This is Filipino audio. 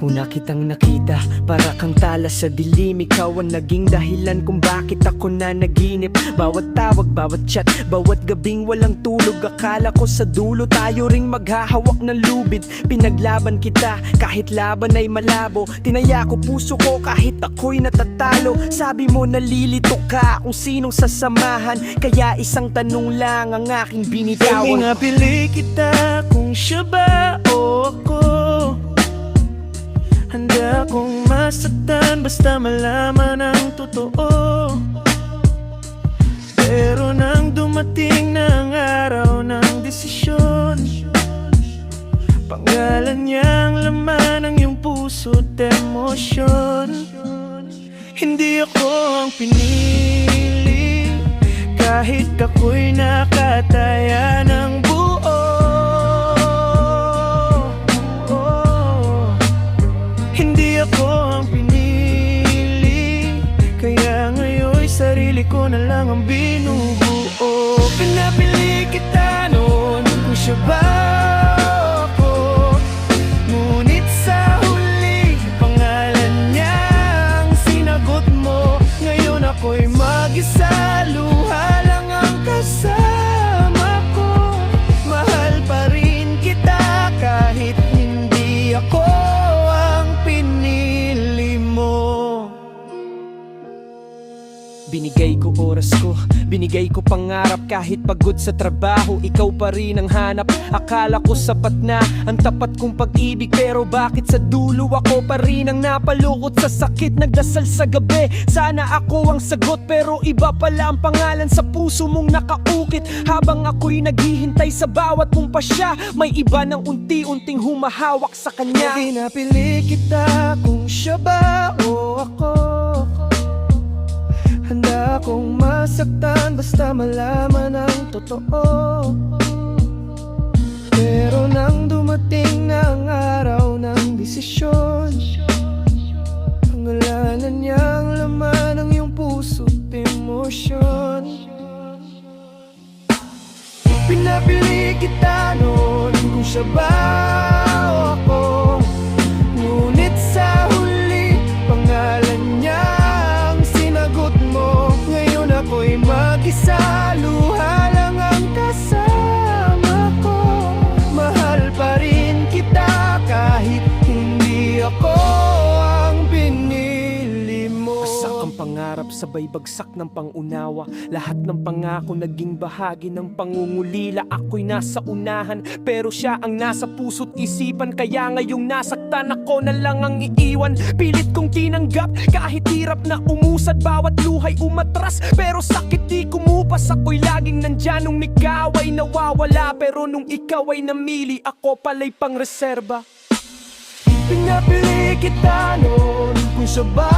Una kitang nakita, para kang tala sa dilim. Ikaw ang naging dahilan kung bakit ako na naginip. Bawat tawag, bawat chat, bawat gabing walang tulog. Akala ko sa dulo tayo ring maghahawak ng lubid. Pinaglaban kita kahit laban ay malabo. Tinaya ko puso ko kahit ako'y natatalo. Sabi mo nalilito ka kung sinong sasamahan, kaya isang tanong lang ang aking binitawan. Nga pili kita kung siya ba o ako. Handa kong masaktan basta malaman ang totoo. Pero nang dumating na ang araw ng desisyon, pangalan niyang laman ng iyong puso't emosyon. Hindi ako ang pinili, kahit ako'y nakataya ng buo. Hindi ako ang pinili, kaya ngayon'y sarili ko na lang ang binubuo. Pinapili kita noon kung siya ba ako, ngunit sa huli pangalan niya ang sinagot mo. Ngayon ako'y mag-isa, luha lang ang kasama ko. Mahal pa rin kita kahit hindi ako ang pinili mo. Binigay ko oras ko, binigay ko pangarap. Kahit pagod sa trabaho, ikaw pa rin ang hanap. Akala ko sapat na ang tapat kong pag-ibig, pero bakit sa dulo ako pa rin ang napalukot sa sakit? Nagdasal sa gabi, sana ako ang sagot, pero iba pala ang pangalan sa puso mong nakaukit. Habang ako'y naghihintay sa bawat mong pasya, may iba nang unti-unting humahawak sa kanya. Pinapili kita kung siya ba o ako. Handa akong masaktan basta malaman ang totoo. Pero nang dumating na ang araw ng desisyon, pangalanan niyang laman ng iyong puso't emosyon. Pinapili kita noon kung siya ba o ako, ngunit sa huli pangalan niya ang sinagot mo. Ngayon ako'y mag-isa, luha lang ang kasama ko. Mahal pa rin kita kahit hindi ako ang pinili mo. Wasak ang pangarap, sabay bagsak ng pangunawa. Lahat ng pangako naging bahagi ng pangungulila. Ako'y nasa unahan, pero siya ang nasa puso't isipan. Kaya ngayong nasaktan ako na lang ang iiwan. Pilit kong tinanggap kahit hirap na umusad. Bawat luhay umatras, pero sakit di kumupas. Ako'y laging nandyan nung ikaw ay nawawala, pero nung ikaw ay namili, ako pala'y pang reserba. Pinapili kita noon kung siya ba